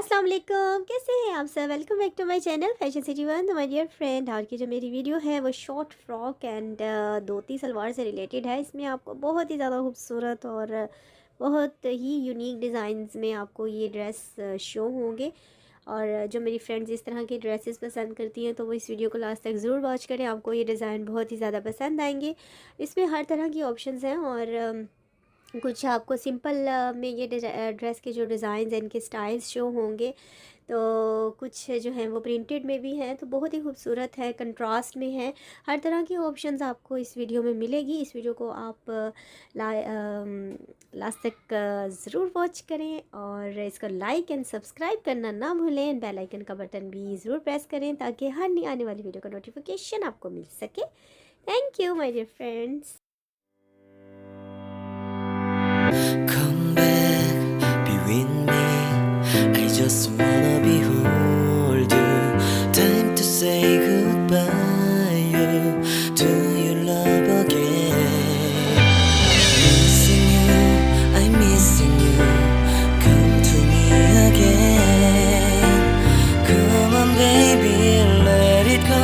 अस्सलाम वालेकुम, कैसे हैं आप सब। Welcome back to my channel fashion city one. तो माय डियर फ्रेंड, आज की जो मेरी वीडियो है वो short frock and dhoti salwar से रिलेटेड है। इसमें आपको बहुत ही ज़्यादा खूबसूरत और बहुत ही यूनिक डिज़ाइंस में आपको ये ड्रेस शो होंगे। और जो मेरी फ्रेंड्स इस तरह की ड्रेसेस पसंद करती हैं तो वो इस वीडियो को लास्ट तक ज़रूर वॉच करें, आपको ये डिज़ाइन बहुत ही ज़्यादा पसंद आएंगे। इसमें हर तरह की ऑप्शंस हैं और कुछ आपको सिंपल में ये ड्रेस के जो डिज़ाइंस हैं इनके स्टाइल्स शो होंगे। तो कुछ जो हैं वो प्रिंटेड में भी हैं, तो बहुत ही खूबसूरत है, कंट्रास्ट में है। हर तरह की ऑप्शंस आपको इस वीडियो में मिलेगी। इस वीडियो को आप लास्ट तक ज़रूर वॉच करें और इसको लाइक एंड सब्सक्राइब करना ना भूलें। बेल आइकन का बटन भी ज़रूर प्रेस करें ताकि हर नई आने वाली वीडियो का नोटिफिकेशन आपको मिल सके। Thank you my dear friends. Come back, be with me. I just wanna behold you. Time to say goodbye. Do you love again? Missing you, I'm missing you. Come to me again. Come on, baby, let it go.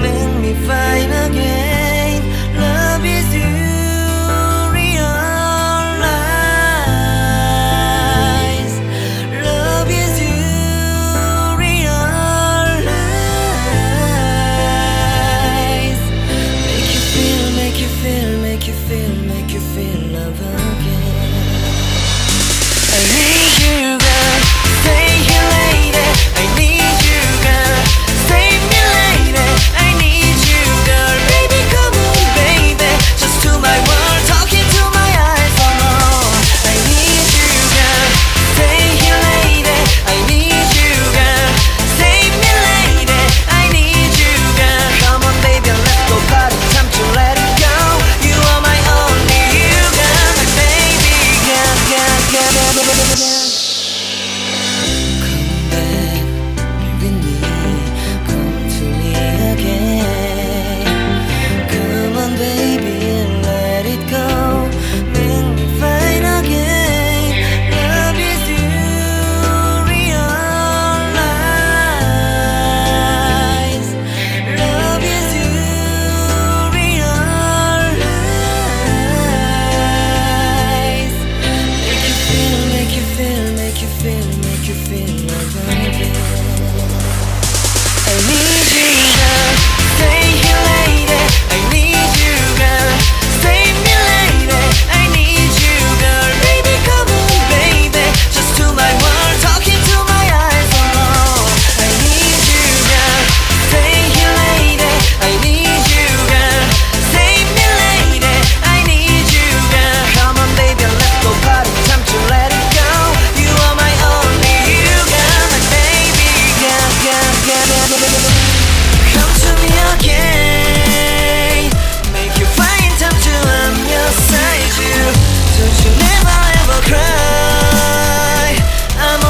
Make me fine again. Love is you. Make you feel love again. I need you, girl. Stay here, lady. I need you, girl. Save me, lady. I need you, girl. Baby, come on, baby. Just to my world, talking to my eyes. Oh no, I need you, girl. Stay here, lady. I need you, girl. Save me, lady. I need you, girl. Come on, baby, let's go party. Time to let it go. You are my only you, girl. My baby, girl, girl, girl, girl, girl. Come back, be with me. Come to me again. Come on, baby, let it go. Make me fine again. Love is you, realize. Love is you, realize. Make you feel, make you feel, make you feel.